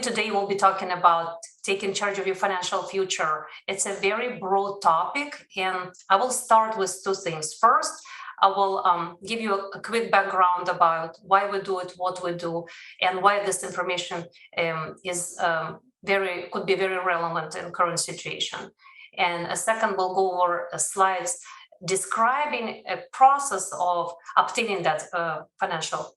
today will be talking about taking charge of your financial future. It's a very broad topic, and I will start with two things. First, I will give you a quick background about why we do it, what we do, and why this information could be very relevant in current situation. And a second, we'll go over slides describing a process of obtaining that financial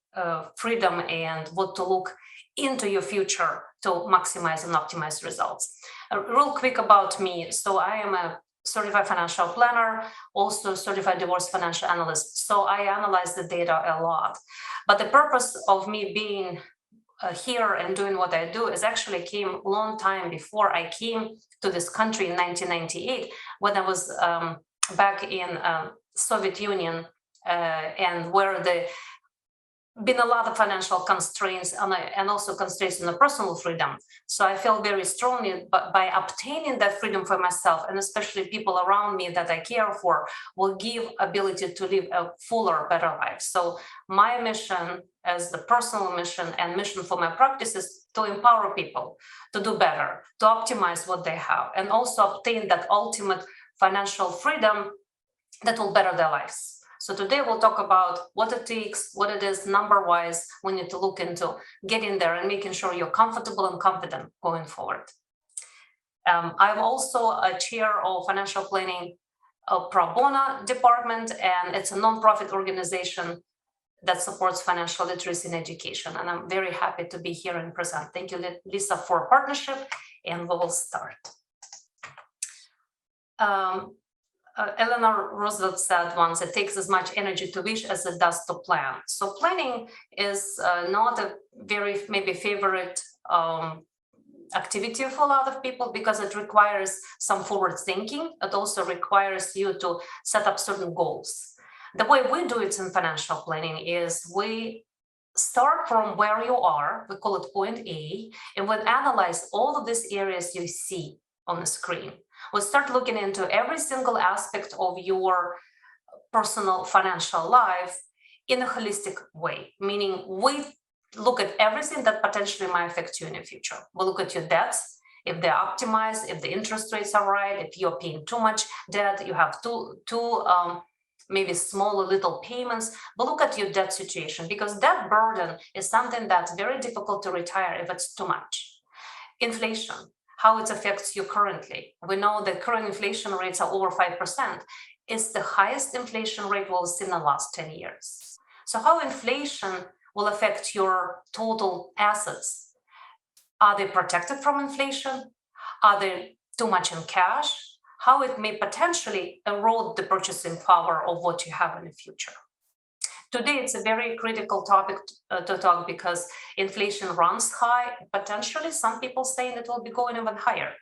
freedom and what to look into your future to maximize and optimize results. Real quick about me. So I am a certified financial planner, also certified divorce financial analyst. So I analyze the data a lot. But the purpose of me being here and doing what I do is actually came a long time before I came to this country in 1998, when I was back in Soviet Union, and where the been a lot of financial constraints and also constraints in the personal freedom. So I feel very strongly, but by obtaining that freedom for myself, and especially people around me that I care for, will give ability to live a fuller, better life. So my mission as the personal mission and mission for my practice is to empower people to do better, to optimize what they have, and also obtain that ultimate financial freedom that will better their lives. So today we'll talk about what it takes, what it is number-wise we need to look into getting there and making sure you're comfortable and confident going forward. I'm also a chair of financial planning pro bono department, and it's a nonprofit organization that supports financial literacy and education. And I'm very happy to be here and present. Thank you, Lisa, for partnership, and we will start. Eleanor Roosevelt said once, it takes as much energy to wish as it does to plan. So planning is not a very maybe favorite activity for a lot of people because it requires some forward thinking. It also requires you to set up certain goals. The way we do it in financial planning is we start from where you are, we call it point A, and we analyze all of these areas you see on the screen. We'll start looking into every single aspect of your personal financial life in a holistic way, meaning we look at everything that potentially might affect you in the future. We'll look at your debts, if they're optimized, if the interest rates are right, if you're paying too much debt, you have too maybe smaller little payments. But look at your debt situation, because that burden is something that's very difficult to retire if it's too much. Inflation, how it affects you currently. We know the current inflation rates are over 5%. It's the highest inflation rate we've seen in the last 10 years. So how inflation will affect your total assets? Are they protected from inflation? Are they too much in cash? How it may potentially erode the purchasing power of what you have in the future. Today, it's a very critical topic to talk because inflation runs high. Potentially, some people saying it will be going even higher.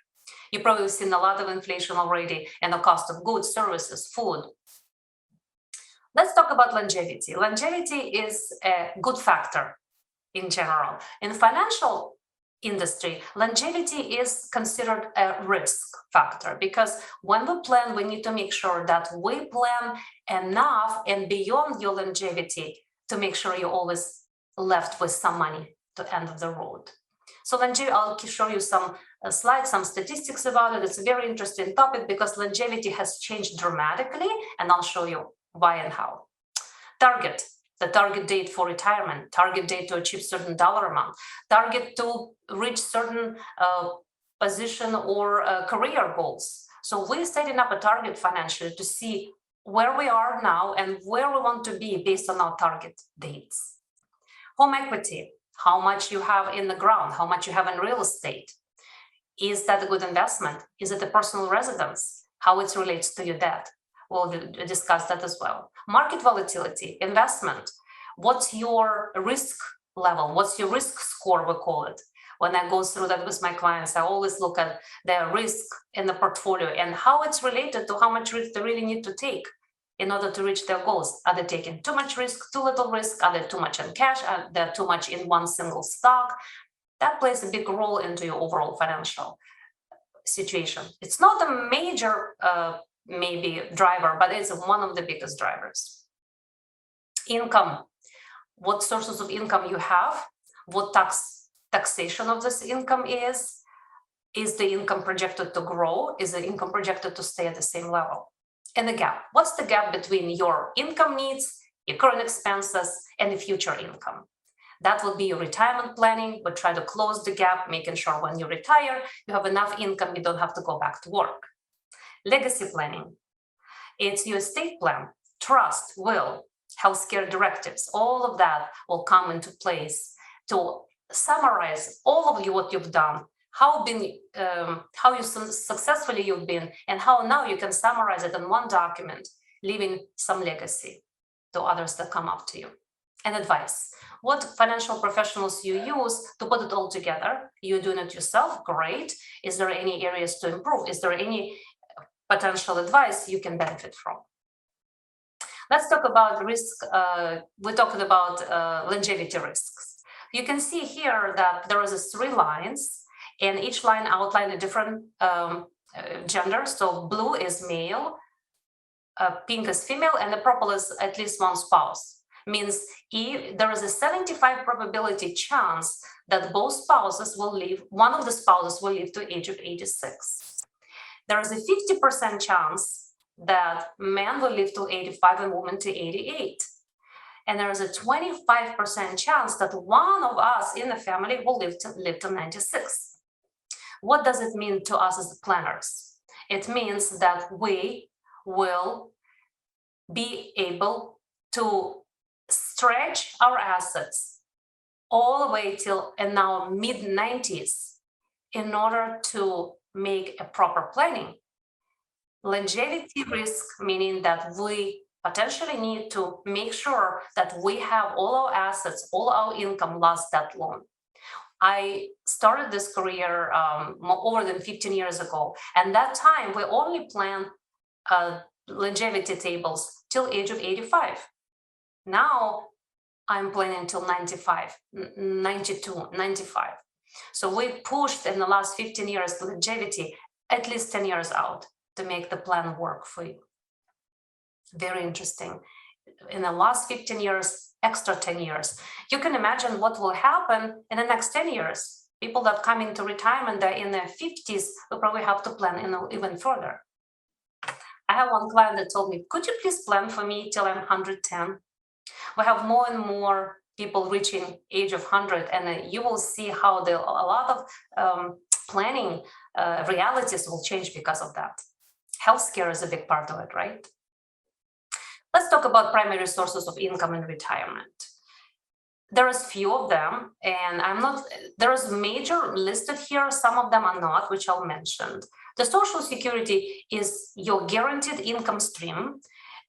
You've probably seen a lot of inflation already in the cost of goods, services, food. Let's talk about longevity. Longevity is a good factor in general. In financial industry, longevity is considered a risk factor because when we plan, we need to make sure that we plan enough and beyond your longevity to make sure you're always left with some money to the end of the road. So longevity, I'll show you some slides, some statistics about it. It's a very interesting topic because longevity has changed dramatically, and I'll show you why and how. Target. The target date for retirement, target date to achieve certain dollar amount, target to reach certain position or career goals. So we're setting up a target financially to see where we are now and where we want to be based on our target dates. Home equity, how much you have in the ground, how much you have in real estate. Is that a good investment? Is it a personal residence? How it relates to your debt? We'll discuss that as well. Market volatility, investment. What's your risk level? What's your risk score, we call it? When I go through that with my clients, I always look at their risk in the portfolio and how it's related to how much risk they really need to take in order to reach their goals. Are they taking too much risk, too little risk? Are they too much in cash? Are they too much in one single stock? That plays a big role into your overall financial situation. It's not a major maybe driver, but it's one of the biggest drivers. Income, what sources of income you have, what tax taxation of this income is the income projected to grow? Is the income projected to stay at the same level? And the gap. What's the gap between your income needs, your current expenses, and the future income? That will be your retirement planning, but try to close the gap, making sure when you retire, you have enough income, you don't have to go back to work. Legacy planning. It's your estate plan, trust, will, healthcare directives. All of that will come into place to summarize all of what you've done, how successfully you've been, and how now you can summarize it in one document, leaving some legacy to others that come after you. And advice. What financial professionals you use to put it all together? You're doing it yourself? Great. Is there any areas to improve? Is there any potential advice you can benefit from? Let's talk about risk. We're talking about longevity risks. You can see here that there is 3 lines, and each line outline a different gender. So blue is male, pink is female, and the purple is at least one spouse. Means there is a 75% probability chance that both spouses will live, one of the spouses will live to the age of 86. There is a 50% chance that man will live to 85 and woman to 88. And there is a 25% chance that one of us in the family will live to 96. What does it mean to us as planners? It means that we will be able to stretch our assets all the way till in our mid-90s in order to make a proper planning. Longevity risk, meaning that we potentially need to make sure that we have all our assets, all our income lasts that long. I started this career over than 15 years ago, and that time we only planned longevity tables till age of 85. Now I'm planning till 95, 92, 95. So we pushed in the last 15 years longevity at least 10 years out to make the plan work for you. Very interesting. In the last 15 years, extra 10 years. You can imagine what will happen in the next 10 years. People that come into retirement, they're in their 50s, will probably have to plan even further. I have one client that told me, could you please plan for me till I'm 110? We have more and more people reaching age of 100, and you will see how a lot of planning realities will change because of that. Healthcare is a big part of it, right? Let's talk about primary sources of income in retirement. There is few of them, and there is major listed here, some of them are not, which I'll mention. The Social Security is your guaranteed income stream,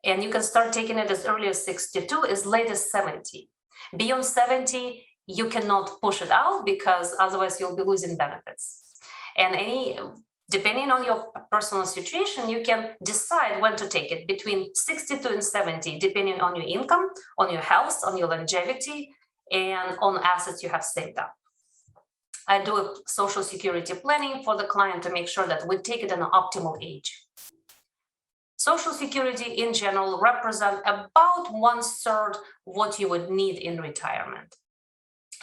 and you can start taking it as early as 62, as late as 70. Beyond 70, you cannot push it out because otherwise you'll be losing benefits. And depending on your personal situation, you can decide when to take it between 62 and 70, depending on your income, on your health, on your longevity, and on assets you have saved up. I do a Social Security planning for the client to make sure that we take it at an optimal age. Social Security in general represent about 1/3 what you would need in retirement.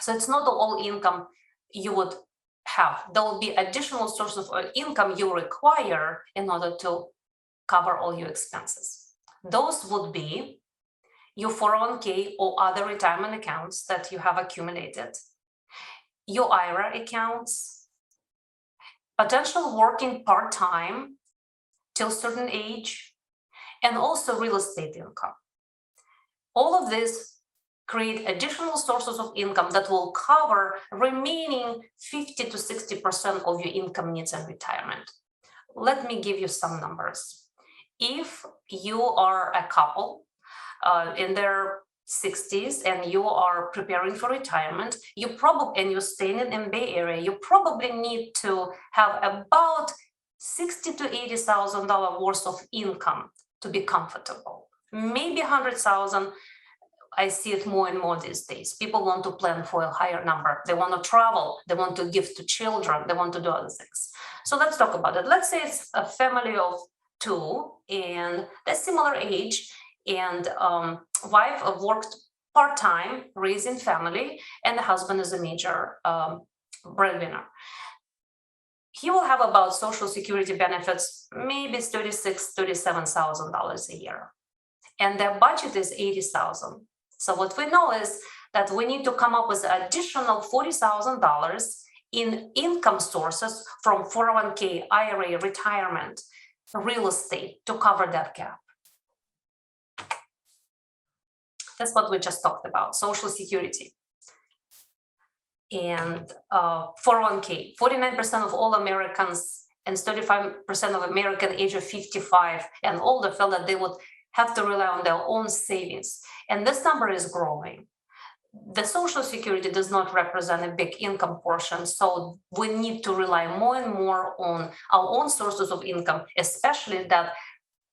So it's not all income you would have. There will be additional sources of income you require in order to cover all your expenses. Those would be your 401k or other retirement accounts that you have accumulated, your IRA accounts, potential working part-time till a certain age, and also real estate income. All of this create additional sources of income that will cover remaining 50 to 60% of your income needs in retirement. Let me give you some numbers. If you are a couple in their 60s and you are preparing for retirement, and you're staying in Bay Area, you probably need to have about $60,000 to $80,000 worth of income to be comfortable. Maybe 100,000. I see it more and more these days. People want to plan for a higher number. They want to travel. They want to give to children. They want to do other things. So let's talk about it. Let's say it's a family of 2 and they're similar age, and wife worked part-time raising family, and the husband is a major breadwinner. He will have about Social Security benefits, maybe $36,000, $37,000 a year. And their budget is $80,000. So what we know is that we need to come up with additional $40,000 in income sources from 401k, IRA, retirement, real estate to cover that gap. That's what we just talked about, Social Security. And 401k, 49% of all Americans and 35% of Americans age of 55 and older felt that they would have to rely on their own savings. And this number is growing. The Social Security does not represent a big income portion, so we need to rely more and more on our own sources of income, especially that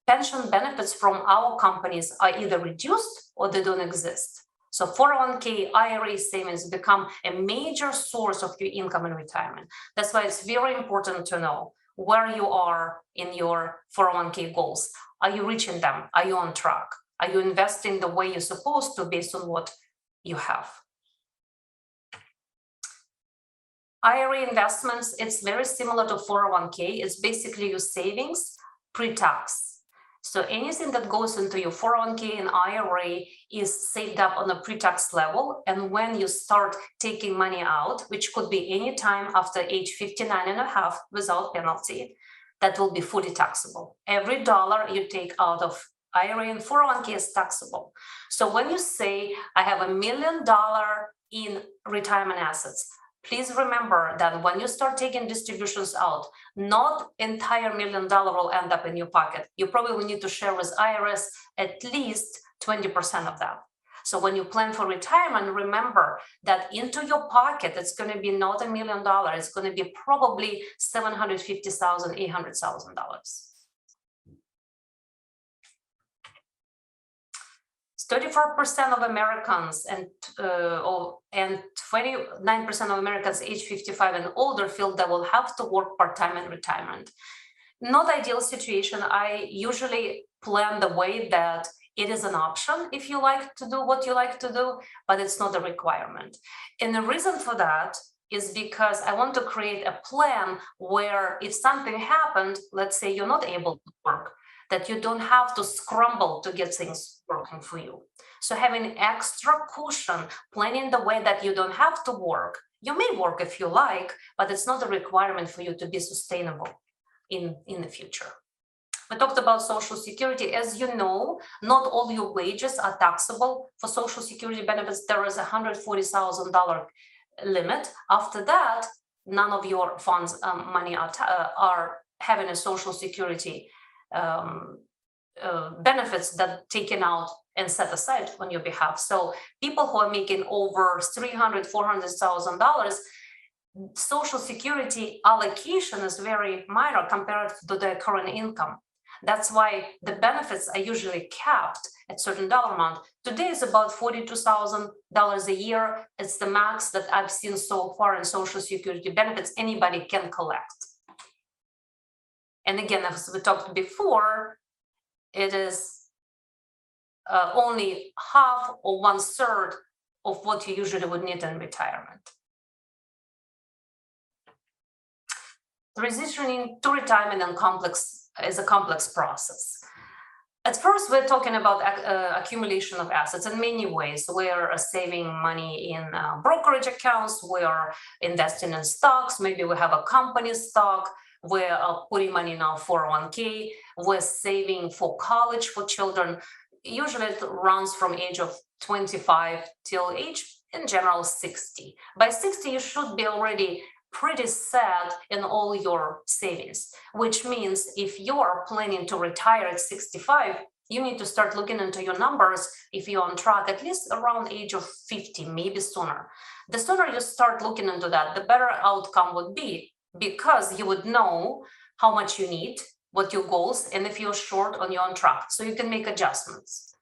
pension benefits from our companies are either reduced or they don't exist. So 401k, IRA savings become a major source of your income in retirement. That's why it's very important to know where you are in your 401k goals. Are you reaching them? Are you on track? Are you investing the way you're supposed to based on what you have? IRA investments, it's very similar to 401k. It's basically your savings pre-tax. So anything that goes into your 401k and IRA is saved up on a pre-tax level. And when you start taking money out, which could be any time after age 59 and a half without penalty, that will be fully taxable. Every dollar you take out of IRA and 401k is taxable. So when you say, I have $1 million in retirement assets, please remember that when you start taking distributions out, not entire $1 million will end up in your pocket. You probably will need to share with IRS at least 20% of that. So when you plan for retirement, remember that into your pocket, it's going to be not $1 million. It's going to be probably $750,000, $800,000. 34% of Americans and 29% of Americans age 55 and older feel they will have to work part-time in retirement. Not ideal situation. I usually plan the way that it is an option if you like to do what you like to do, but it's not a requirement. And the reason for that is because I want to create a plan where if something happened, let's say you're not able to work, that you don't have to scramble to get things working for you. So having extra cushion, planning the way that you don't have to work. You may work if you like, but it's not a requirement for you to be sustainable in the future. We talked about Social Security. As you know, not all your wages are taxable for Social Security benefits. There is a $140,000 limit. After that, none of your funds money are having a Social Security benefits that taken out and set aside on your behalf. So people who are making over $300,000, $400,000, Social Security allocation is very minor compared to their current income. That's why the benefits are usually capped at a certain dollar amount. Today is about $42,000 a year. It's the max that I've seen so far in Social Security benefits anybody can collect. And again, as we talked before, it is only half or 1/3 of what you usually would need in retirement. Transitioning to retirement is a complex process. At first, we're talking about accumulation of assets in many ways. We're saving money in brokerage accounts, we're investing in stocks, maybe we have a company stock, we're putting money in our 401k, we're saving for college for children. Usually it runs from age of 25 till age, in general, 60. By 60, you should be already pretty set in all your savings, which means if you're planning to retire at 65, you need to start looking into your numbers if you're on track at least around age of 50, maybe sooner. The sooner you start looking into that, the better outcome would be, because you would know how much you need, what your goals, and if you're short or you're on track, so you can make adjustments.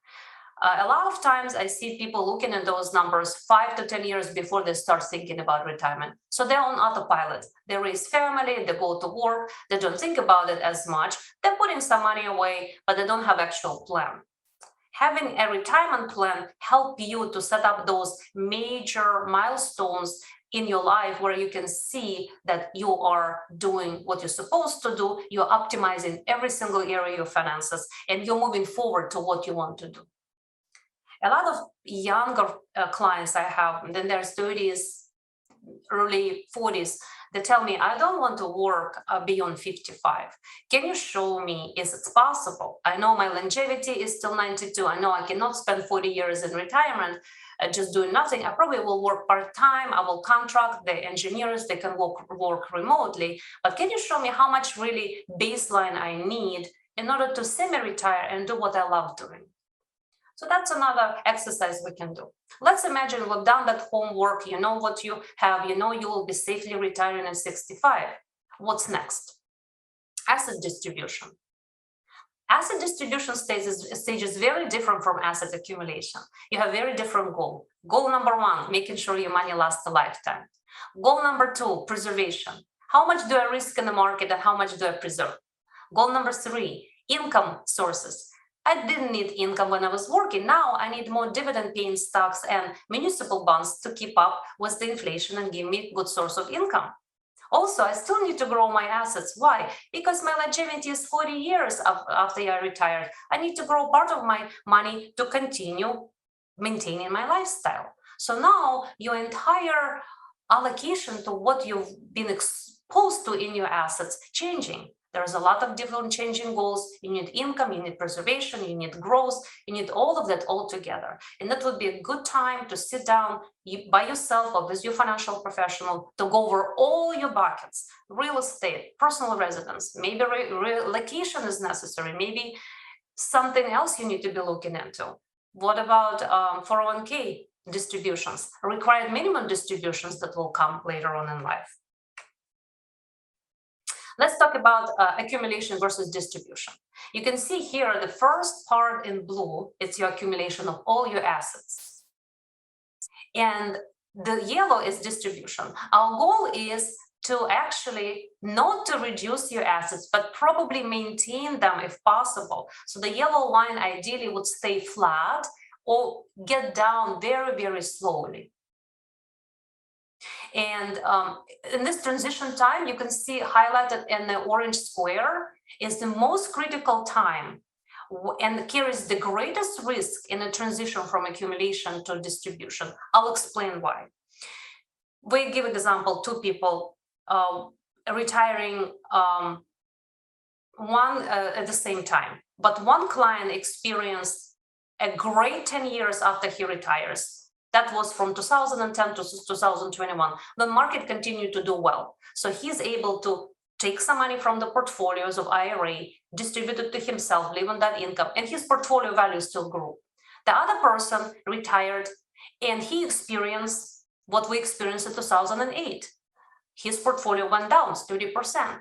A lot of times I see people looking at those numbers 5 to 10 years before they start thinking about retirement. So they're on autopilot. They raise family, they go to work, they don't think about it as much. They're putting some money away, but they don't have actual plan. Having a retirement plan help you to set up those major milestones in your life where you can see that you are doing what you're supposed to do, you're optimizing every single area of your finances, and you're moving forward to what you want to do. A lot of younger clients I have, then their 30s, early 40s, they tell me, I don't want to work beyond 55. Can you show me, is it possible? I know my longevity is still 92. I know I cannot spend 40 years in retirement just doing nothing. I probably will work part-time. I will contract the engineers. They can work remotely. But can you show me how much really baseline I need in order to semi-retire and do what I love doing? So that's another exercise we can do. Let's imagine we've done that homework, you know what you have, you know you will be safely retiring at 65. What's next? Asset distribution. Asset distribution stage is very different from asset accumulation. You have very different goal. Goal number one, making sure your money lasts a lifetime. Goal number two, preservation. How much do I risk in the market and how much do I preserve? Goal number three, income sources. I didn't need income when I was working. Now I need more dividend-paying stocks and municipal bonds to keep up with the inflation and give me a good source of income. Also, I still need to grow my assets. Why? Because my longevity is 40 years after I retired. I need to grow part of my money to continue maintaining my lifestyle. So now your entire allocation to what you've been exposed to in your assets changing. There's a lot of different changing goals. You need income, you need preservation, you need growth, you need all of that all together. And that would be a good time to sit down by yourself or with your financial professional to go over all your buckets, real estate, personal residence, maybe relocation is necessary, maybe something else you need to be looking into. What about 401k distributions, required minimum distributions that will come later on in life? Let's talk about accumulation versus distribution. You can see here the first part in blue, it's your accumulation of all your assets. And the yellow is distribution. Our goal is to actually not to reduce your assets, but probably maintain them if possible. So the yellow line ideally would stay flat or get down very, very slowly. And in this transition time, you can see highlighted in the orange square is the most critical time and carries the greatest risk in a transition from accumulation to distribution. I'll explain why. We give an example, two people retiring one at the same time, but one client experienced a great 10 years after he retires. That was from 2010 to 2021. The market continued to do well. So he's able to take some money from the portfolios of IRA, distribute it to himself, live on that income, and his portfolio value still grew. The other person retired and he experienced what we experienced in 2008. His portfolio went down 30%.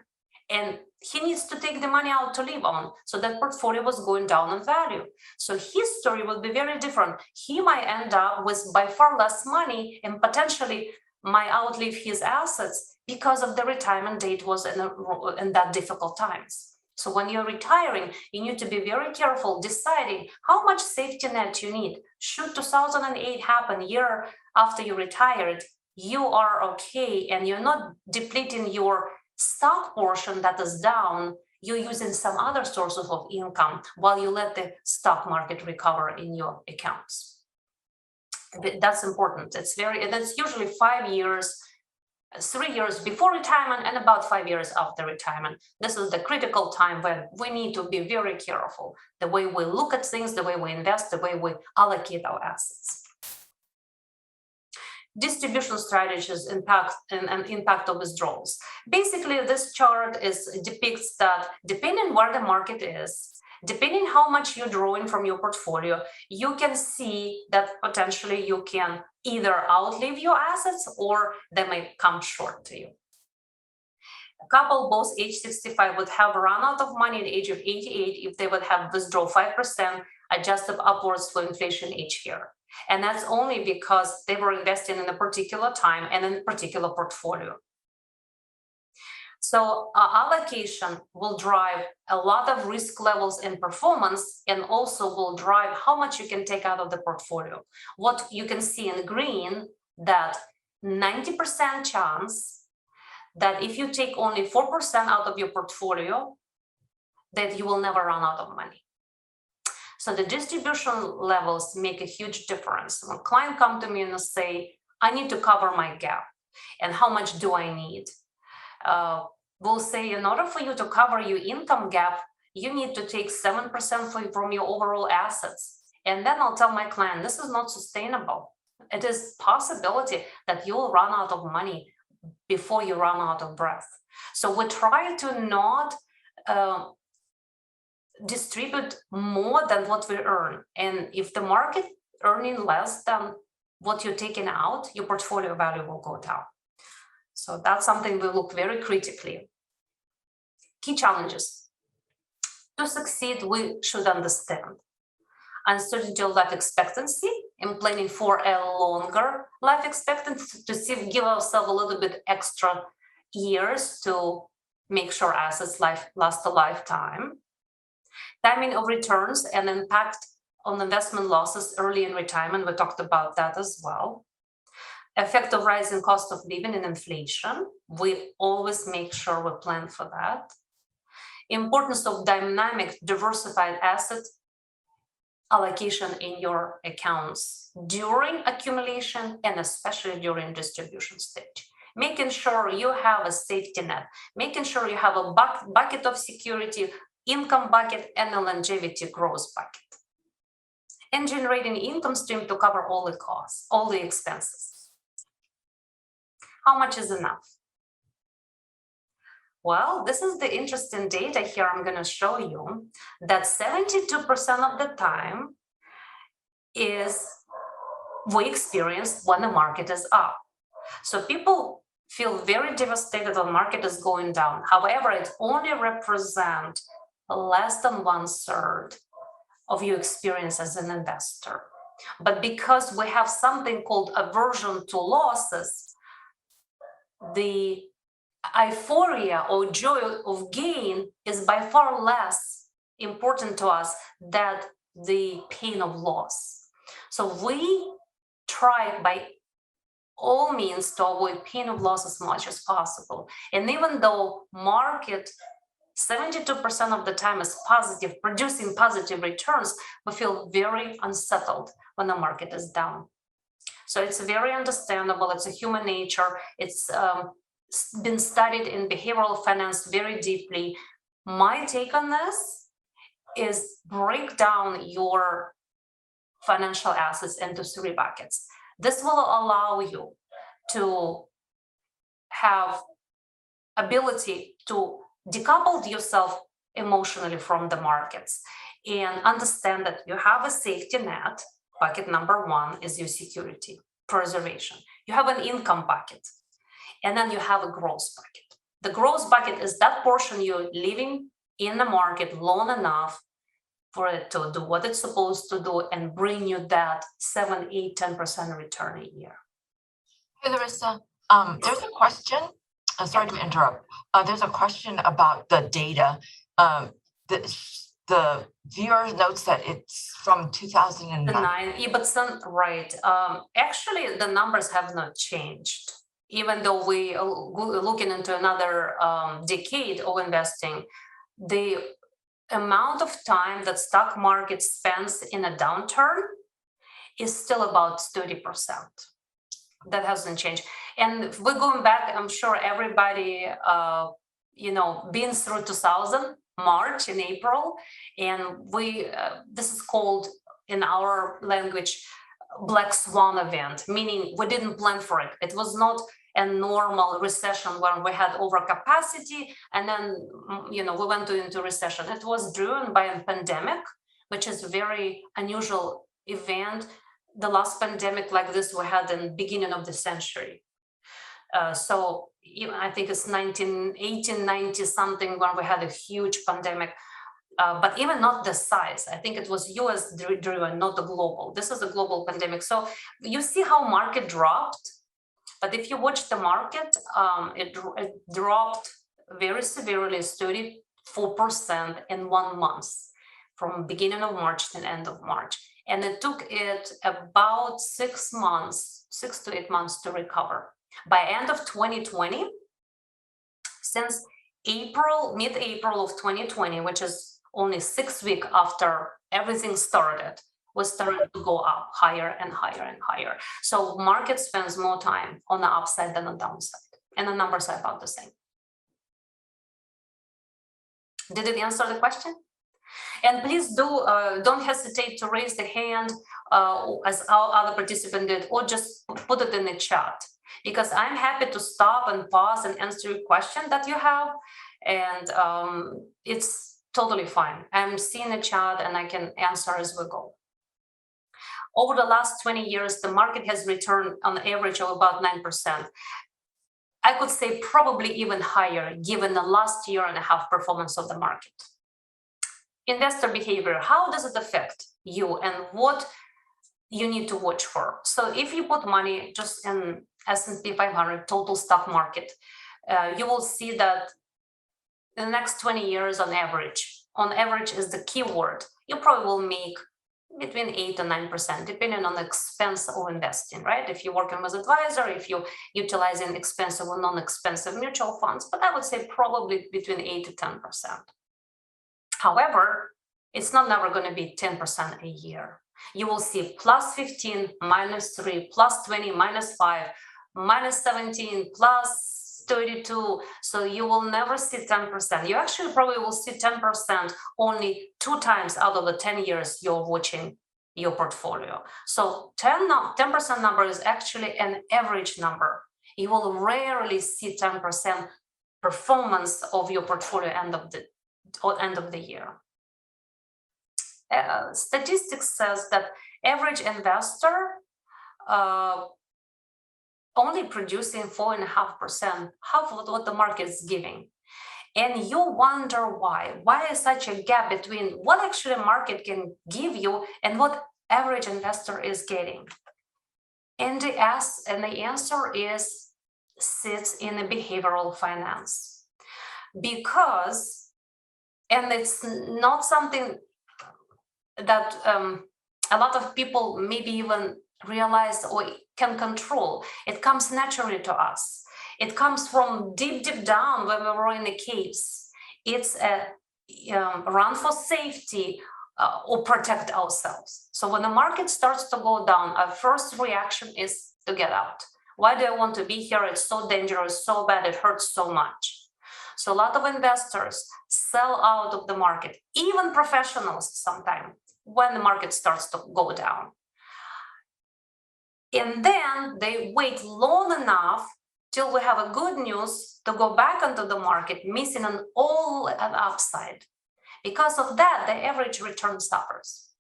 And he needs to take the money out to live on. So that portfolio was going down in value. So his story will be very different. He might end up with by far less money and potentially might outlive his assets because of the retirement date was in that difficult times. So when you're retiring, you need to be very careful deciding how much safety net you need. Should 2008 happen year after you retired, you are okay and you're not depleting your stock portion that is down, you're using some other sources of income while you let the stock market recover in your accounts. That's important. That's usually 5 years, 3 years before retirement and about 5 years after retirement. This is the critical time when we need to be very careful. The way we look at things, the way we invest, the way we allocate our assets. Distribution strategies and impact of withdrawals. Basically, this chart depicts that depending where the market is, depending how much you're drawing from your portfolio, you can see that potentially you can either outlive your assets or they may come short to you. A couple, both age 65, would have run out of money at the age of 88 if they would have withdrawn 5% adjusted upwards for inflation each year. And that's only because they were investing in a particular time and in a particular portfolio. So allocation will drive a lot of risk levels and performance, and also will drive how much you can take out of the portfolio. What you can see in green, that 90% chance that if you take only 4% out of your portfolio, that you will never run out of money. So the distribution levels make a huge difference. When clients come to me and say, I need to cover my gap, and how much do I need? We'll say, in order for you to cover your income gap, you need to take 7% from your overall assets. And then I'll tell my client, this is not sustainable. It is possibility that you will run out of money before you run out of breath. So we try to not distribute more than what we earn. And if the market earning less than what you're taking out, your portfolio value will go down. So that's something we look very critically. Key challenges. To succeed, we should understand uncertainty of life expectancy and planning for a longer life expectancy to give ourselves a little bit extra years to make sure assets last a lifetime. Timing of returns and impact on investment losses early in retirement. We talked about that as well. Effect of rising cost of living and inflation. We always make sure we plan for that. Importance of dynamic, diversified asset allocation in your accounts during accumulation and especially during distribution stage. Making sure you have a safety net, making sure you have a bucket of security, income bucket, and a longevity growth bucket. And generating income stream to cover all the costs, all the expenses. How much is enough? Well, this is the interesting data here I'm going to show you, that 72% of the time is we experience when the market is up. So people feel very devastated when the market is going down. However, it only represents less than 1/3 of your experience as an investor. But because we have something called aversion to losses, the euphoria or joy of gain is by far less important to us than the pain of loss. So we try by all means to avoid pain of loss as much as possible. And even though market 72% of the time is positive, producing positive returns, we feel very unsettled when the market is down. So it's very understandable. It's a human nature. It's been studied in behavioral finance very deeply. My take on this is break down your financial assets into 3 buckets. This will allow you to have ability to decouple yourself emotionally from the markets and understand that you have a safety net. Bucket number 1 is your security preservation. You have an income bucket, and then you have a growth bucket. The growth bucket is that portion you're living in the market long enough for it to do what it's supposed to do and bring you that 7, 8, 10% return a year. Hey, Larysa, there's a question. Sorry to interrupt. There's a question about the data. The viewer notes that it's from 2009. Yeah, but right. Actually, the numbers have not changed. Even though we are looking into another decade of investing, the amount of time that stock market spends in a downturn is still about 30%. That hasn't changed. And if we're going back, I'm sure everybody, been through 2000, March and April, and this is called in our language, black swan event, meaning we didn't plan for it. It was not a normal recession where we had overcapacity and then, we went into recession. It was driven by a pandemic, which is a very unusual event. The last pandemic like this we had in the beginning of the century. So I think it's 1890 something when we had a huge pandemic, but even not the size. I think it was US driven, not the global. This is a global pandemic. So you see how market dropped, but if you watch the market, it dropped very severely, 34% in 1 month, from beginning of March to end of March. And it took it about 6 to 8 months to recover. By end of 2020, since mid-April of 2020, which is only 6 weeks after everything started, we started to go up higher and higher and higher. So market spends more time on the upside than the downside, and the numbers are about the same. Did it answer the question? And please don't hesitate to raise the hand as our other participant did, or just put it in the chat, because I'm happy to stop and pause and answer your question that you have. And it's totally fine. I'm seeing the chat and I can answer as we go. Over the last 20 years, the market has returned on average of about 9%. I could say probably even higher, given the last year and a half performance of the market. Investor behavior, how does it affect you and what you need to watch for? So if you put money just in S&P 500 total stock market, you will see that in the next 20 years on average is the key word, you probably will make between 8 and 9%, depending on the expense of investing, right? If you're working with advisor, if you're utilizing expensive or non-expensive mutual funds, but I would say probably between 8 to 10%. However, it's not never going to be 10% a year. You will see plus 15, minus 3, plus 20, minus 5, minus 17, plus 32. So you will never see 10%. You actually probably will see 10% only 2 times out of the 10 years you're watching your portfolio. So 10% number is actually an average number. You will rarely see 10% performance of your portfolio end of the year. Statistics says that average investor only producing 4.5%, half of what the market is giving. And you wonder why is such a gap between what actually market can give you and what average investor is getting? And the answer is sits in the behavioral finance. Because, and it's not something that a lot of people maybe even realize or can control. It comes naturally to us. It comes from deep down when we were in the caves. It's a run for safety or protect ourselves. So when the market starts to go down, our first reaction is to get out. Why do I want to be here? It's so dangerous, so bad, it hurts so much. So a lot of investors sell out of the market, even professionals sometimes, when the market starts to go down. And then they wait long enough till we have a good news to go back into the market, missing an upside. Because of that, the average return suffers.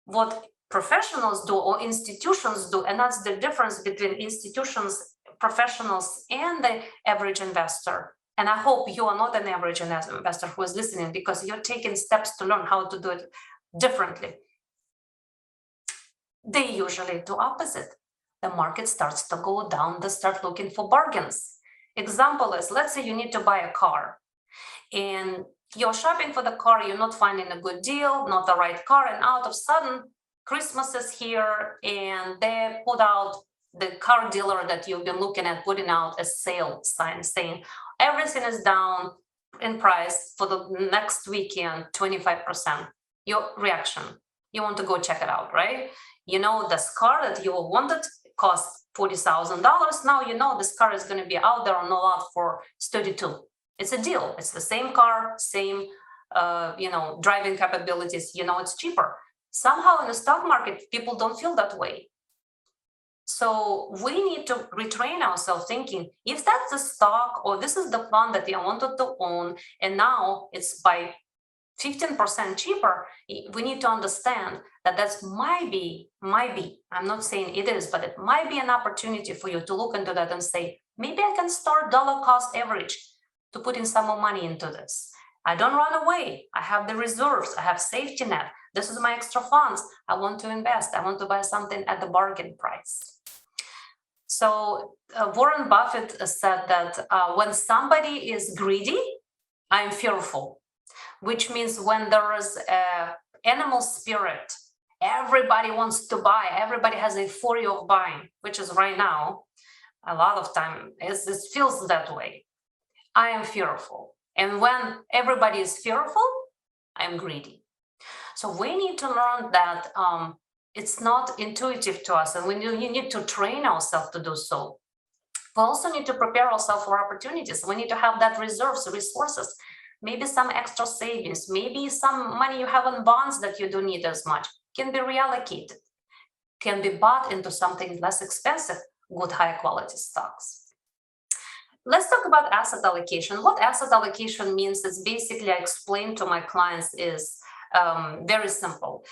What professionals do or institutions do, and that's the difference between institutions, professionals, and the average investor. And I hope you are not an average investor who is listening, because you're taking steps to learn how to do it differently. They usually do opposite. The market starts to go down, they start looking for bargains. Example is, let's say you need to buy a car and you're shopping for the car, you're not finding a good deal, not the right car, and out of sudden, Christmas is here and they put out, the car dealer that you've been looking at putting out a sale sign saying everything is down in price for the next weekend, 25%. Your reaction, you want to go check it out, right? You know, this car that you wanted cost $40,000. Now you know this car is going to be out there on the lot for $32,000. It's a deal. It's the same car, same, driving capabilities. You know, it's cheaper. Somehow in the stock market, people don't feel that way. So we need to retrain ourselves thinking, if that's the stock or this is the fund that I wanted to own, and now it's by 15% cheaper, we need to understand that that's might be, I'm not saying it is, but it might be an opportunity for you to look into that and say, maybe I can start dollar cost average to put in some more money into this. I don't run away. I have the reserves. I have safety net. This is my extra funds. I want to invest. I want to buy something at the bargain price. So Warren Buffett said that when somebody is greedy, I'm fearful, which means when there is an animal spirit everybody wants to buy, everybody has a euphoria of buying, which is right now, a lot of time, it feels that way. I am fearful. And when everybody is fearful, I'm greedy. So we need to learn that it's not intuitive to us, and you need to train ourselves to do so. We also need to prepare ourselves for opportunities. We need to have that resources, maybe some extra savings, maybe some money you have in bonds that you don't need as much can be reallocated, can be bought into something less expensive, good high quality stocks. Let's talk about asset allocation. What asset allocation means is basically, I explain to my clients, is very simple.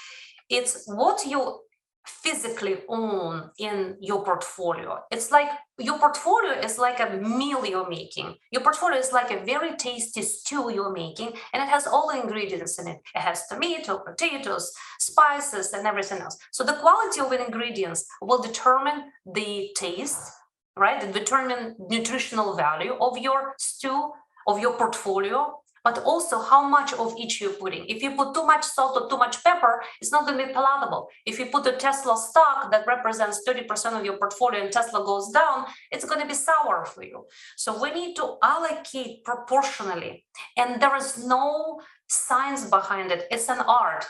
It's what you physically own in your portfolio. It's like your portfolio is like a meal you're making. Your portfolio is like a very tasty stew you're making, and it has all the ingredients in it. It has tomato, potatoes, spices, and everything else. So the quality of the ingredients will determine the taste, right? And determine nutritional value of your stew, of your portfolio, but also how much of each you're putting. If you put too much salt or too much pepper, it's not going to be palatable. If you put a Tesla stock that represents 30% of your portfolio and Tesla goes down, it's going to be sour for you. So we need to allocate proportionally. And there is no science behind it. It's an art.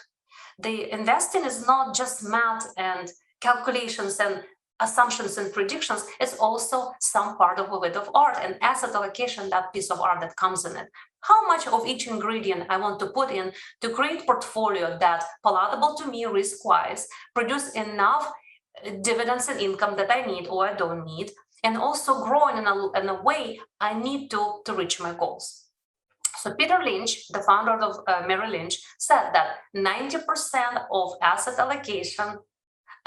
The investing is not just math and calculations and assumptions and predictions. It's also some part of a bit of art, and asset allocation, that piece of art that comes in it. How much of each ingredient I want to put in to create portfolio that palatable to me risk-wise, produce enough dividends and income that I need or I don't need, and also growing in a way I need to reach my goals. So Peter Lynch, the founder of Mary Lynch, said that 90% of asset allocation,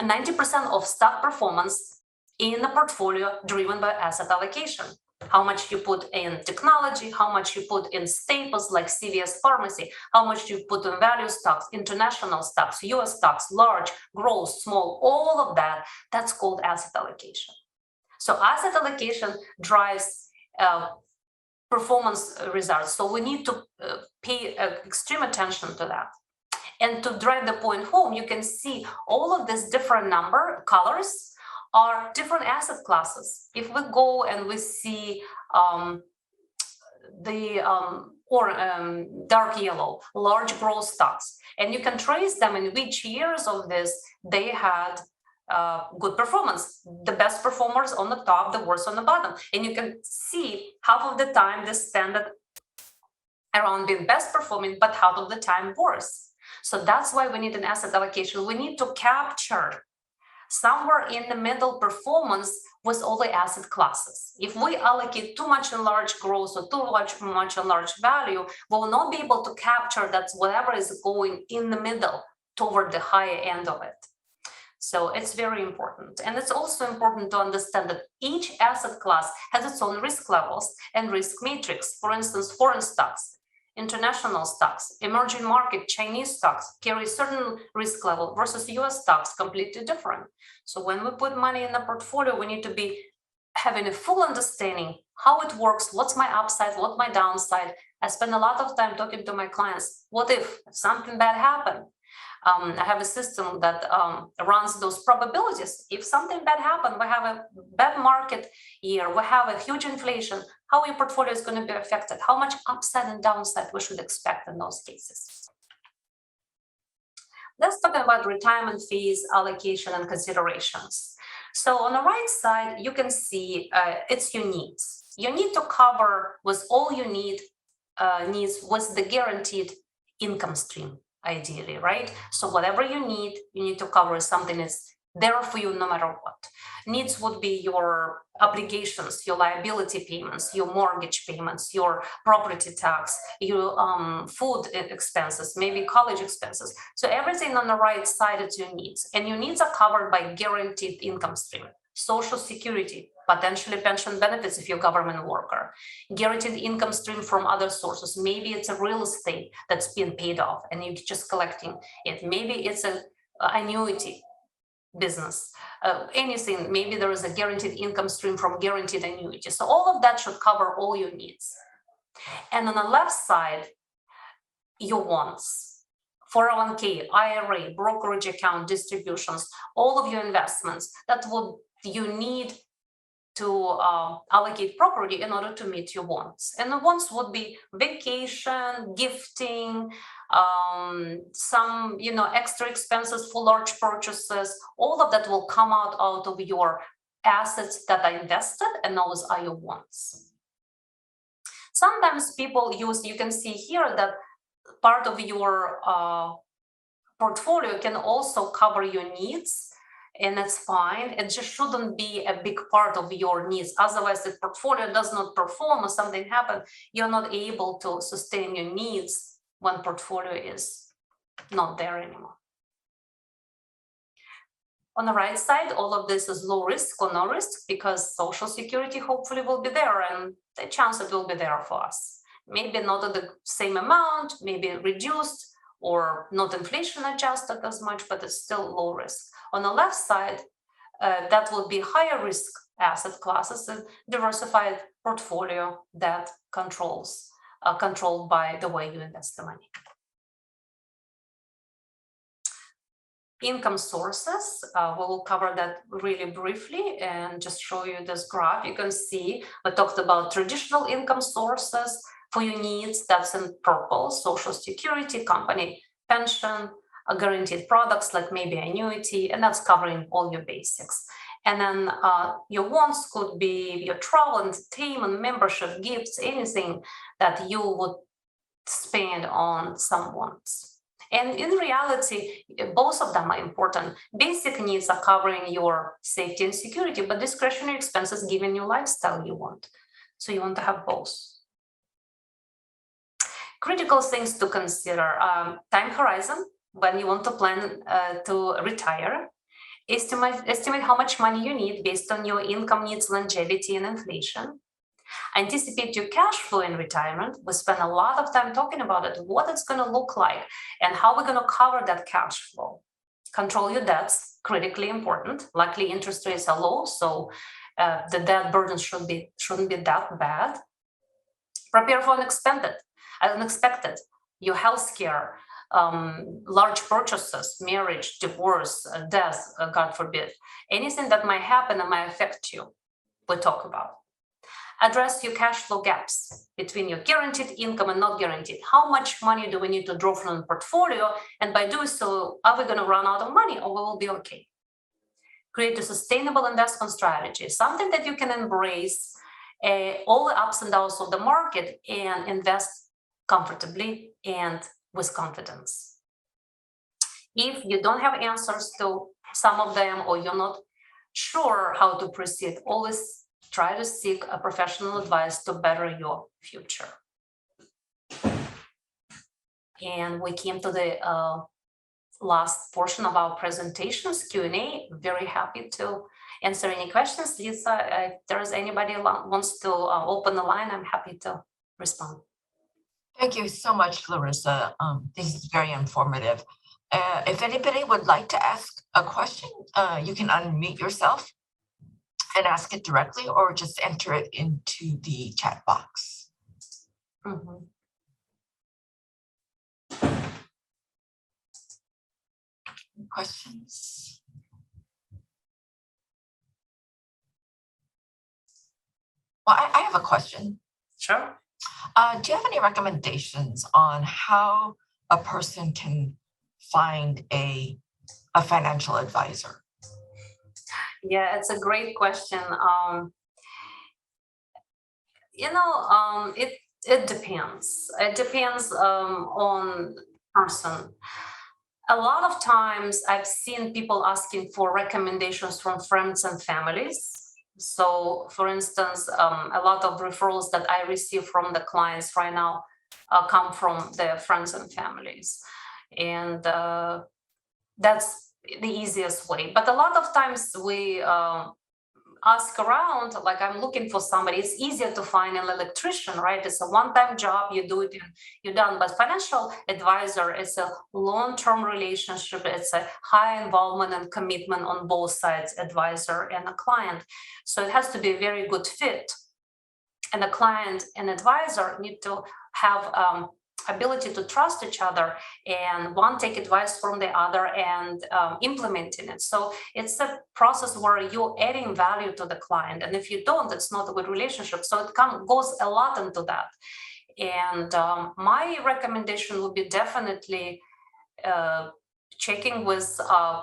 90% of stock performance in the portfolio driven by asset allocation. How much you put in technology, how much you put in staples like CVS Pharmacy, how much you put in value stocks, international stocks, US stocks, large, growth, small, all of that, that's called asset allocation. So asset allocation drives performance results. So we need to pay extreme attention to that. And to drive the point home, you can see all of these different colors are different asset classes. If we go and we see dark yellow, large growth stocks, and you can trace them in which years of this they had good performance. The best performers on the top, the worst on the bottom. And you can see half of the time they stand around being best performing, but half of the time worse. So that's why we need an asset allocation. We need to capture somewhere in the middle performance with all the asset classes. If we allocate too much in large growth or too much in large value, we will not be able to capture that whatever is going in the middle toward the higher end of it. So it's very important. And it's also important to understand that each asset class has its own risk levels and risk matrix. For instance, foreign stocks, international stocks, emerging market Chinese stocks carry certain risk level versus US stocks completely different. So when we put money in the portfolio, we need to be having a full understanding how it works, what's my upside, what's my downside. I spend a lot of time talking to my clients. What if something bad happened? I have a system that runs those probabilities. If something bad happened, we have a bad market year, we have a huge inflation, how your portfolio is going to be affected, how much upside and downside we should expect in those cases. Let's talk about retirement fees, allocation, and considerations. So on the right side, you can see it's your needs. You need to cover with all you needs with the guaranteed income stream. Ideally, right? So whatever you need to cover something that's there for you no matter what. Needs would be your obligations, your liability payments, your mortgage payments, your property tax, your food expenses, maybe college expenses. So everything on the right side is your needs. And your needs are covered by guaranteed income stream. Social security, potentially pension benefits if you're a government worker, guaranteed income stream from other sources. Maybe it's a real estate that's being paid off and you're just collecting it. Maybe it's an annuity business, anything. Maybe there is a guaranteed income stream from guaranteed annuity. So all of that should cover all your needs. And on the left side, your wants. 401k, IRA, brokerage account, distributions, all of your investments that would you need to allocate properly in order to meet your wants. And the wants would be vacation, gifting, some extra expenses for large purchases. All of that will come out of your assets that are invested, and those are your wants. Sometimes people use, you can see here that part of your portfolio can also cover your needs, and that's fine. It just shouldn't be a big part of your needs. Otherwise, the portfolio does not perform or something happens, you're not able to sustain your needs when portfolio is not there anymore. On the right side, all of this is low risk or no risk because Social Security hopefully will be there, and the chance it will be there for us. Maybe not at the same amount, maybe reduced or not inflation adjusted as much, but it's still low risk. On the left side, that will be higher risk asset classes and diversified portfolio that controlled by the way you invest the money. Income sources, we will cover that really briefly and just show you this graph. You can see we talked about traditional income sources for your needs. That's in purple: Social Security, company pension, guaranteed products like maybe annuity, and that's covering all your basics. And then your wants could be your travel, entertainment, membership, gifts, anything that you would spend on some wants. And in reality, both of them are important. Basic needs are covering your safety and security, but discretionary expenses giving you lifestyle you want. So you want to have both. Critical things to consider: time horizon, when you want to plan to retire. Estimate how much money you need based on your income needs, longevity, and inflation. Anticipate your cash flow in retirement. We spend a lot of time talking about it, what it's going to look like and how we're going to cover that cash flow. Control your debts, critically important. Luckily, interest rates are low, so the debt burden shouldn't be that bad. Prepare for unexpected. Your healthcare, large purchases, marriage, divorce, death, God forbid. Anything that might happen and might affect you, we'll talk about. Address your cash flow gaps between your guaranteed income and not guaranteed. How much money do we need to draw from the portfolio? And by doing so, are we going to run out of money or we will be okay? Create a sustainable investment strategy, something that you can embrace all the ups and downs of the market and invest comfortably and with confidence. If you don't have answers to some of them or you're not sure how to proceed, always try to seek a professional advice to better your future. And we came to the last portion of our presentations, Q&A. Very happy to answer any questions. Lisa, if there's anybody who wants to open the line, I'm happy to respond. Thank you so much, Larysa. This is very informative. If anybody would like to ask a question, you can unmute yourself and ask it directly or just enter it into the chat box. Mm-hmm. Questions? Well, I have a question. Sure. Do you have any recommendations on how a person can find a financial advisor? Yeah, it's a great question. It depends. It depends on person. A lot of times I've seen people asking for recommendations from friends and families. So for instance, a lot of referrals that I receive from the clients right now come from their friends and families. And that's the easiest way. But a lot of times we ask around, like I'm looking for somebody. It's easier to find an electrician, right? It's a one-time job, you do it and you're done. But financial advisor is a long-term relationship. It's a high involvement and commitment on both sides, advisor and a client. So it has to be a very good fit. And the client and advisor need to have ability to trust each other and one take advice from the other and implementing it. So it's a process where you're adding value to the client, and if you don't, it's not a good relationship. So it goes a lot into that. And my recommendation would be definitely checking with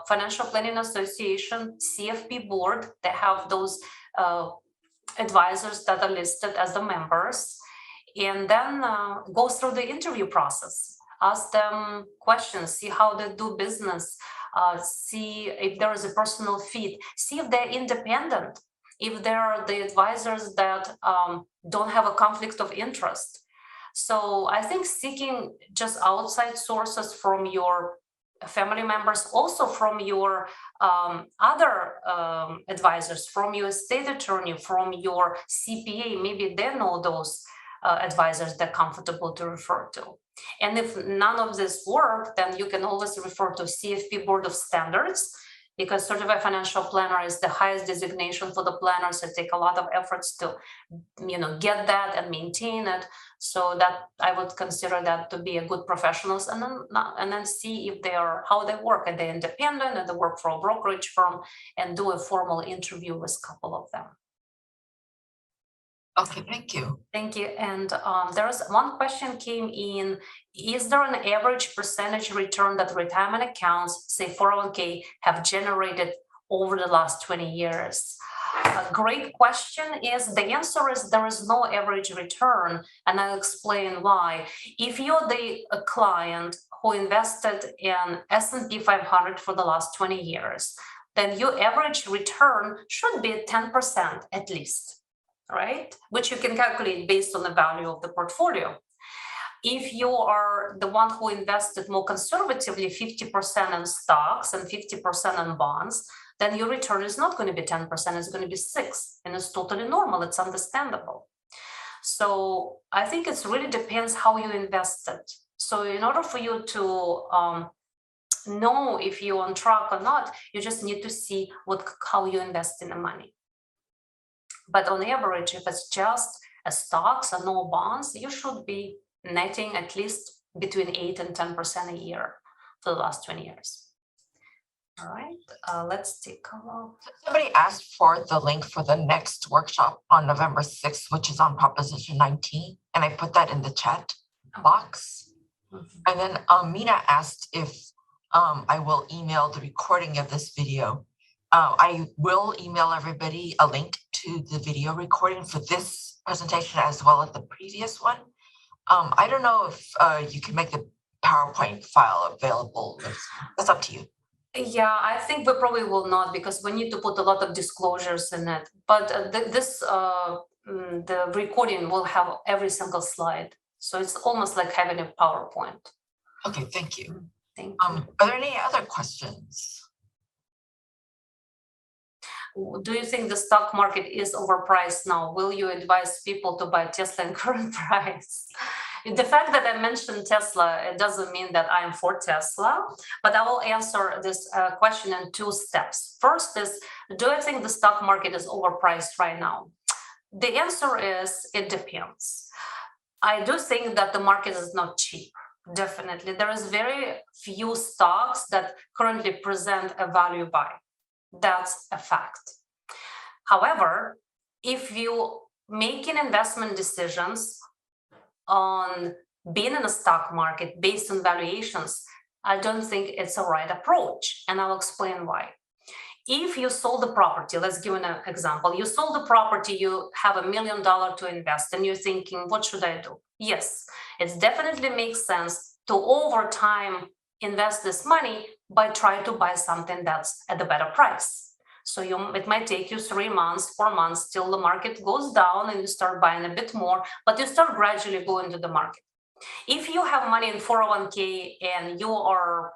Financial Planning Association, CFP board. They have those advisors that are listed as the members, and then go through the interview process. Ask them questions, see how they do business, see if there is a personal fit, see if they're independent, if they are the advisors that don't have a conflict of interest. So I think seeking just outside sources from your family members, also from your other advisors, from your estate attorney, from your CPA, maybe they know those advisors they're comfortable to refer to. And if none of this work, then you can always refer to CFP Board of Standards, because Certified Financial Planner is the highest designation for the planners. It takes a lot of efforts to, get that and maintain it. So that I would consider that to be a good professionals, and then see if they are, how they work. Are they independent, and they work for a brokerage firm, and do a formal interview with a couple of them. Okay, thank you. Thank you. And there's one question came in. Is there an average percentage return that retirement accounts, say 401k, have generated over the last 20 years? A great question. The answer is there is no average return, and I'll explain why. If you're the client who invested in S&P 500 for the last 20 years, then your average return should be 10% at least, right? Which you can calculate based on the value of the portfolio. If you are the one who invested more conservatively, 50% in stocks and 50% in bonds, then your return is not going to be 10%, it's going to be 6%, and it's totally normal, it's understandable. So I think it really depends how you invested. So in order for you to know if you're on track or not, you just need to see how you invest in the money. But on average, if it's just stocks and no bonds, you should be netting at least between 8 and 10% a year for the last 20 years. All right, let's take a look. Somebody asked for the link for the next workshop on November 6th, which is on Proposition 19, and I put that in the chat box. And then Mina asked if I will email the recording of this video. I will email everybody a link to the video recording for this presentation as well as the previous one. I don't know if you can make the PowerPoint file available. That's up to you. Yeah, I think we probably will not, because we need to put a lot of disclosures in it. But the recording will have every single slide. So it's almost like having a PowerPoint. Okay, thank you. Thank you. Are there any other questions? Do you think the stock market is overpriced now? Will you advise people to buy Tesla in current price? The fact that I mentioned Tesla, it doesn't mean that I am for Tesla, but I will answer this question in 2 steps. First is, do I think the stock market is overpriced right now? The answer is, it depends. I do think that the market is not cheap. Definitely. There is very few stocks that currently present a value buy. That's a fact. However, if you making investment decisions on being in the stock market based on valuations, I don't think it's a right approach, and I'll explain why. If you sold the property, let's give an example. You sold the property, you have $1 million to invest, and you're thinking, what should I do? Yes, it definitely makes sense to over time invest this money by trying to buy something that's at a better price. So it might take you 3 months, 4 months till the market goes down and you start buying a bit more, but you start gradually going to the market. If you have money in 401k and you are,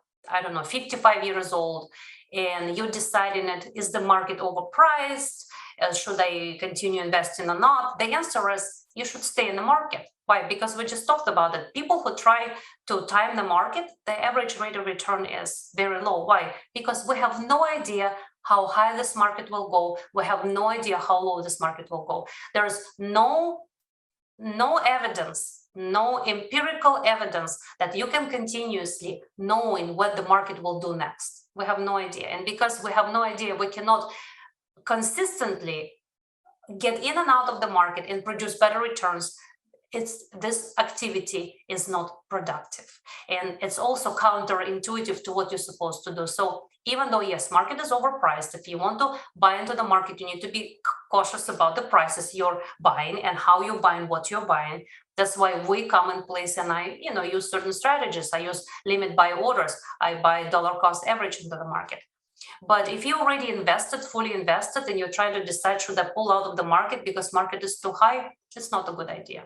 55 years old, and you're deciding that is the market overpriced, should I continue investing or not? The answer is you should stay in the market. Why? Because we just talked about it. People who try to time the market, the average rate of return is very low. Why? Because we have no idea how high this market will go. We have no idea how low this market will go. There's no no evidence, no empirical evidence that you can continuously knowing what the market will do next. We have no idea. And because we have no idea, we cannot consistently get in and out of the market and produce better returns. This activity is not productive, and it's also counterintuitive to what you're supposed to do. So even though, yes, market is overpriced, if you want to buy into the market, you need to be cautious about the prices you're buying and how you're buying what you're buying. That's why we come in place, and I use certain strategies. I use limit buy orders. I buy dollar cost average into the market. But if you already invested, fully invested, and you're trying to decide should I pull out of the market because market is too high, it's not a good idea.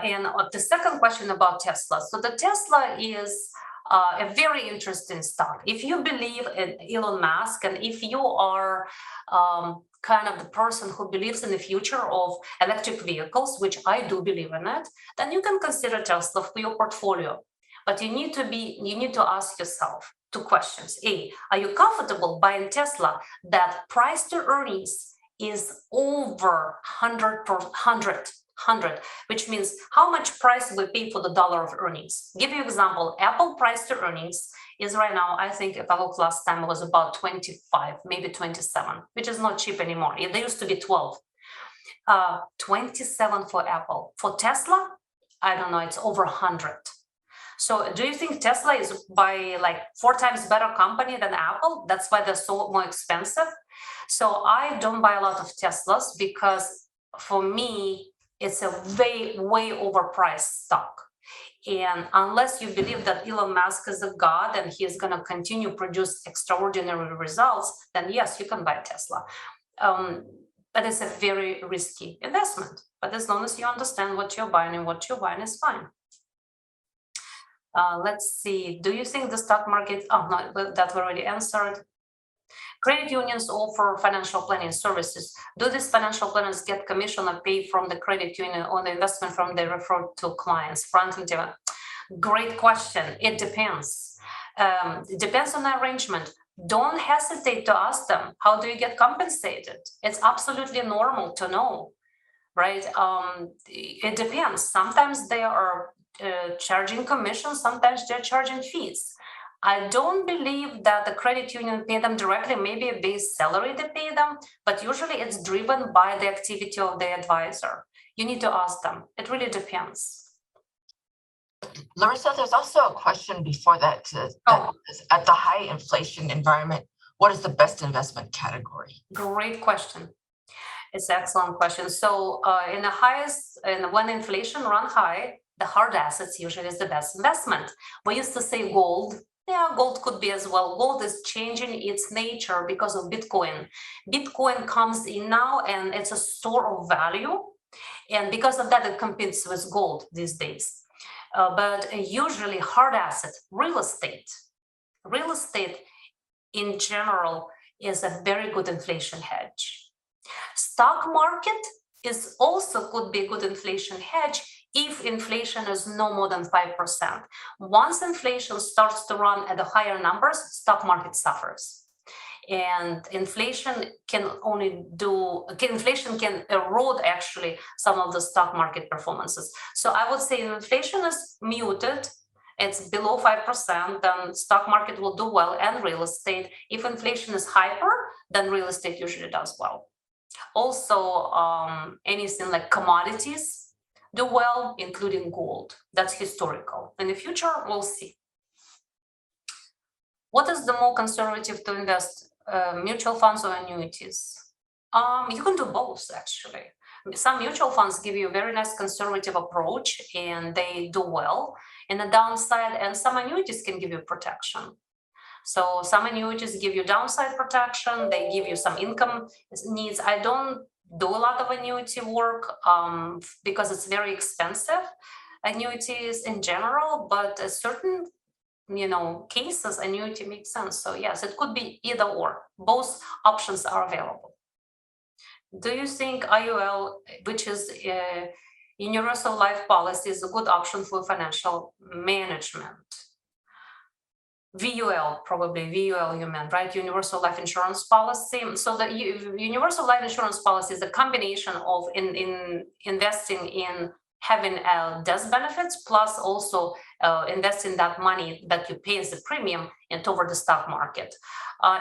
And the second question about Tesla. So the Tesla is a very interesting stock. If you believe in Elon Musk, and if you are kind of the person who believes in the future of electric vehicles, which I do believe in it, then you can consider Tesla for your portfolio. But you need to ask yourself two questions. A, are you comfortable buying Tesla that price to earnings is over 100, which means how much price we pay for the dollar of earnings? Give you example, Apple price to earnings is right now, I think if I looked last time, it was about 25, maybe 27, which is not cheap anymore. They used to be 12. 27 for Apple. For Tesla, I don't know, it's over 100. So do you think Tesla is by like 4 times better company than Apple? That's why they're so more expensive. So I don't buy a lot of Teslas because for me, it's a way overpriced stock. And unless you believe that Elon Musk is a god and he is going to continue produce extraordinary results, then yes, you can buy Tesla. But it's a very risky investment. But as long as you understand what you're buying and what you're buying is fine. Let's see. Do you think the stock market? Oh, no, that we already answered. Credit unions offer financial planning services. Do these financial planners get commission or pay from the credit union on the investment from they refer to clients? Franklin, great question. It depends. It depends on the arrangement. Don't hesitate to ask them, how do you get compensated? It's absolutely normal to know, right? It depends. Sometimes they are charging commissions, sometimes they're charging fees. I don't believe that the credit union pay them directly, maybe a base salary they pay them, but usually it's driven by the activity of the advisor. You need to ask them. It really depends. Larysa, there's also a question before that. At the high inflation environment, what is the best investment category? Great question. It's an excellent question. So when inflation runs high, the hard assets usually is the best investment. We used to say gold. Yeah, gold could be as well. Gold is changing its nature because of Bitcoin. Bitcoin comes in now and it's a store of value. And because of that, it competes with gold these days. But usually hard asset, real estate in general is a very good inflation hedge. Stock market is also could be a good inflation hedge if inflation is no more than 5%. Once inflation starts to run at the higher numbers, stock market suffers. And inflation can erode actually some of the stock market performances. So I would say if inflation is muted, it's below 5%, then stock market will do well, and real estate. If inflation is hyper, then real estate usually does well. Also, anything like commodities do well, including gold. That's historical. In the future, we'll see. What is the more conservative to invest, mutual funds or annuities? You can do both, actually. Some mutual funds give you a very nice conservative approach and they do well in the downside, and some annuities can give you protection. So some annuities give you downside protection, they give you some income needs. I don't do a lot of annuity work because it's very expensive, annuities in general, but a certain cases annuity makes sense. So yes, it could be either or. Both options are available. Do you think IUL, which is a universal life policy, is a good option for financial management? VUL, probably VUL you meant, right? Universal life insurance policy. So the universal life insurance policy is a combination of investing in having death benefits plus also investing that money that you pay as a premium into over the stock market.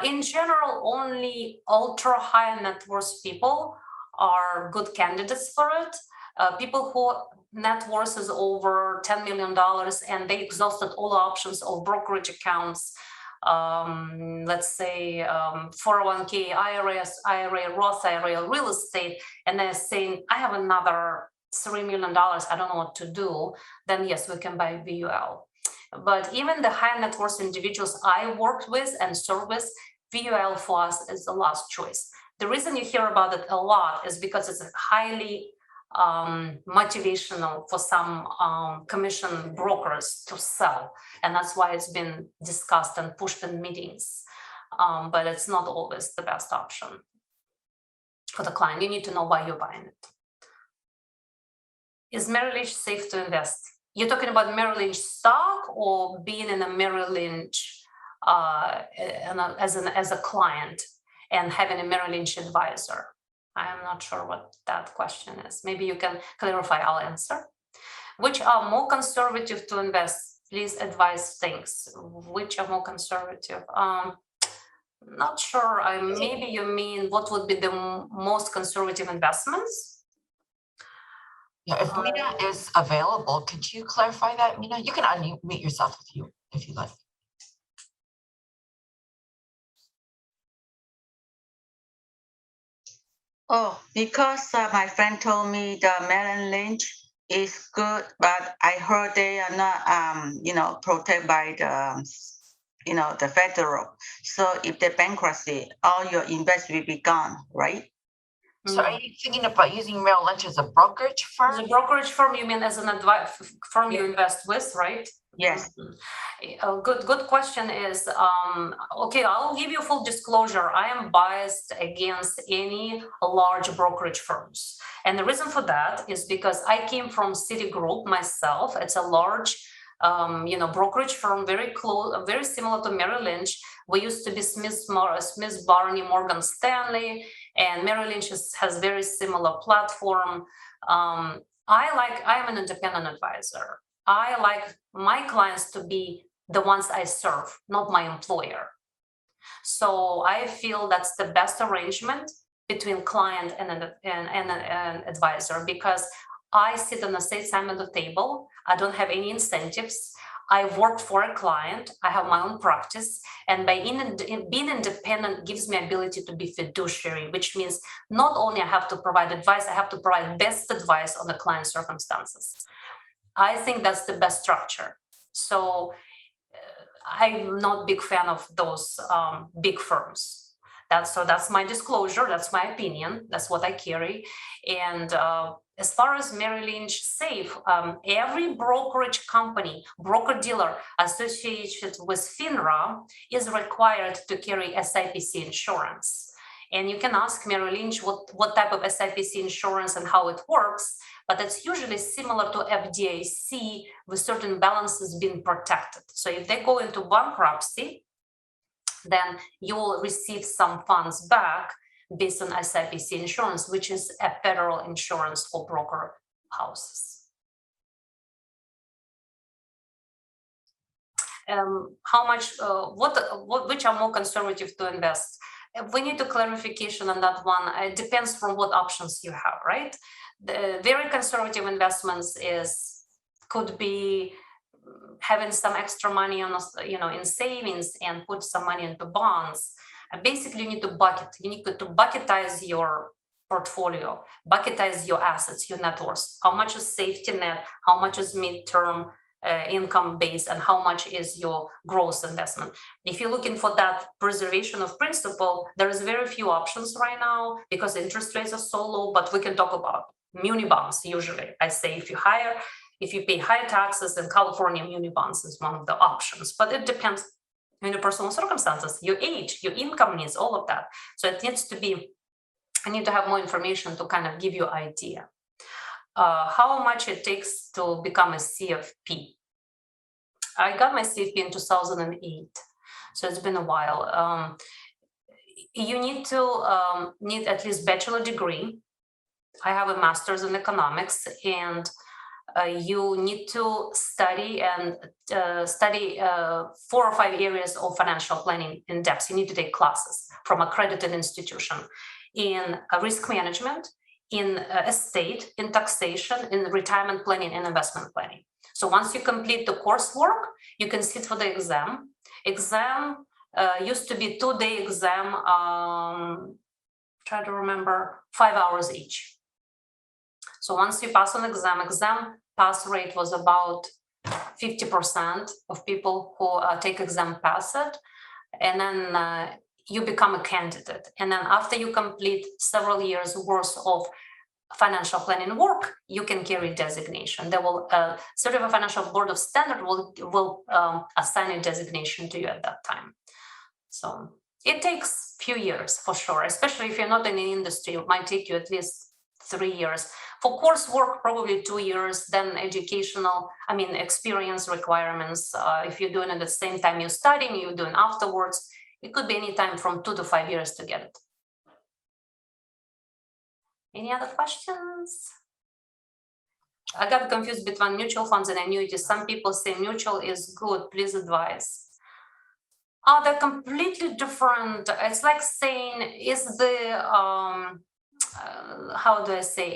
In general, only ultra high net worth people are good candidates for it. People who net worth is over $10 million and they exhausted all options of brokerage accounts, let's say 401k, IRA, Roth IRA, real estate, and they're saying, I have another $3 million, I don't know what to do, then yes, we can buy VUL. But even the high net worth individuals I worked with and serve with, VUL for us is the last choice. The reason you hear about it a lot is because it's highly motivational for some commission brokers to sell, and that's why it's been discussed and pushed in meetings, but it's not always the best option for the client. You need to know why you're buying it. Is Mary Lynch safe to invest? You're talking about Mary Lynch stock or being in a Mary Lynch as a client and having a Mary Lynch advisor? I am not sure what that question is. Maybe you can clarify, I'll answer. Which are more conservative to invest? Please advise things. Which are more conservative? Not sure. Maybe you mean what would be the most conservative investments? Yeah, if Mina is available, could you clarify that, Mina? You can unmute yourself if you like. Oh, because my friend told me the Mary Lynch is good, but I heard they are not, protected by the, the federal. So if they bankruptcy, all your investment will be gone, right? So are you thinking about using Merrill Lynch as a brokerage firm? As a brokerage firm, you mean as an advice firm you invest with, right? Yes. A good question is, okay, I'll give you full disclosure. I am biased against any large brokerage firms. And the reason for that is because I came from Citigroup myself. It's a large brokerage firm, very close, very similar to Mary Lynch. We used to be Smith Barney, Morgan Stanley, and Mary Lynch has very similar platform. I am an independent advisor. I like my clients to be the ones I serve, not my employer. So I feel that's the best arrangement between client and an advisor, because I sit on the same side of the table. I don't have any incentives. I work for a client. I have my own practice. And by being independent gives me ability to be fiduciary, which means not only I have to provide advice, I have to provide best advice on the client's circumstances. I think that's the best structure. So I'm not a big fan of those big firms. That's my disclosure. That's my opinion. That's what I carry. And as far as Mary Lynch safe, every brokerage company, broker-dealer associated with FINRA is required to carry SIPC insurance. And you can ask Mary Lynch what type of SIPC insurance and how it works, but it's usually similar to FDIC with certain balances being protected. So if they go into bankruptcy, then you will receive some funds back based on SIPC insurance, which is a federal insurance for broker houses. How much, which are more conservative to invest? We need a clarification on that one. It depends from what options you have, right? The very conservative investments could be having some extra money on, in savings and put some money into bonds. Basically, you need to bucket. You need to bucketize your portfolio, bucketize your assets, your net worth. How much is safety net? How much is midterm income based, and how much is your gross investment? If you're looking for that preservation of principal, there is very few options right now because interest rates are so low. But we can talk about muni bonds. Usually, I say if you pay higher taxes, then California muni bonds is one of the options. But it depends on your personal circumstances, your age, your income needs, all of that. So it needs to be. I need to have more information to kind of give you an idea. How much it takes to become a CFP. I got my CFP in 2008, so it's been a while. You need to need at least bachelor degree. I have a master's in economics, and you need to study and study 4 or 5 areas of financial planning in depth. You need to take classes from accredited institution in risk management, in estate, in taxation, in retirement planning and investment planning. So once you complete the coursework, you can sit for the exam. Exam used to be 2-day exam, try to remember, 5 hours each. So once you pass an exam pass rate was about 50% of people who take exam pass it, and then you become a candidate. And then after you complete several years worth of financial planning work, you can carry designation. They will Certified Financial Board of Standard will assign a designation to you at that time. So it takes a few years for sure, especially if you're not in the industry. It might take you at least 3 years. For coursework, probably 2 years, then educational, experience requirements. If you're doing it at the same time you're studying, you're doing afterwards, it could be any time from 2 to 5 years to get it. Any other questions? I got confused between mutual funds and annuities. Some people say mutual is good. Please advise. They're completely different. It's like saying, is the, how do I say,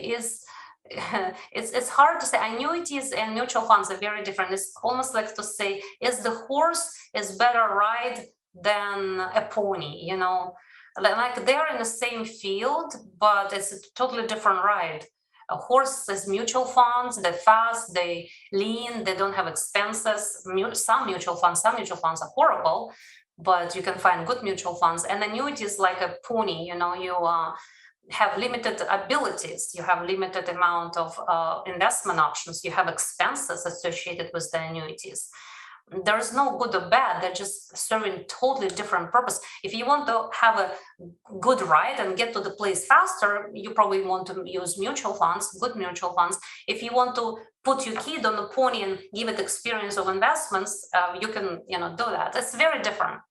it's hard to say. Annuities and mutual funds are very different. It's almost like to say, is the horse is better ride than a pony, you know? Like they're in the same field, but it's a totally different ride. A horse is mutual funds, they're fast, they lean, they don't have expenses. Some mutual funds are horrible, but you can find good mutual funds. And annuities like a pony, you know, you have limited abilities, you have limited amount of investment options, you have expenses associated with the annuities. There's no good or bad, they're just serving totally different purpose. If you want to have a good ride and get to the place faster, you probably want to use mutual funds, good mutual funds. If you want to put your kid on the pony and give it experience of investments, you can, you know, do that. It's very different.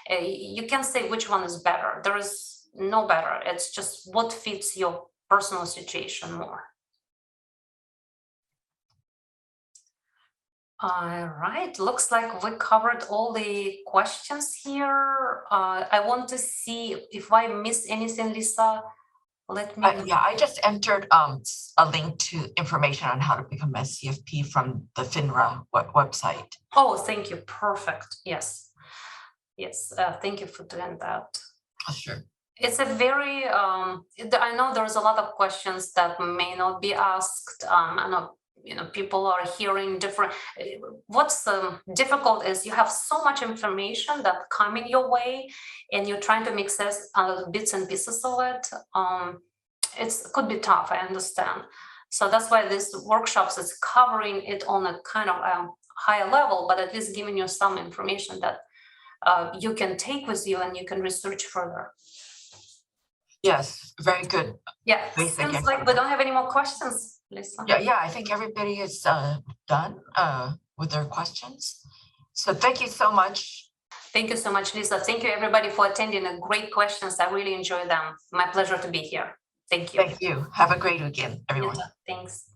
You can't say which one is better. There is no better. It's just what fits your personal situation more. All right, looks like we covered all the questions here. I want to see if I missed anything, Lisa. Let me. Yeah, I just entered a link to information on how to become a CFP from the FINRA website. Oh, thank you. Perfect. Yes. Yes. Thank you for doing that. Oh, sure. It's a very, I know there's a lot of questions that may not be asked. I know, you know, people are hearing different. What's difficult is you have so much information that coming your way, and you're trying to mix bits and pieces of it. It could be tough, I understand. So that's why this workshops is covering it on a kind of higher level, but at least giving you some information that you can take with you and you can research further. Yes, very good. Yeah, seems like we don't have any more questions, Lisa. Yeah, I think everybody is done with their questions. So thank you so much. Thank you so much, Lisa. Thank you, everybody, for attending. Great questions. I really enjoyed them. My pleasure to be here. Thank you. Thank you. Have a great weekend, everyone. Thanks.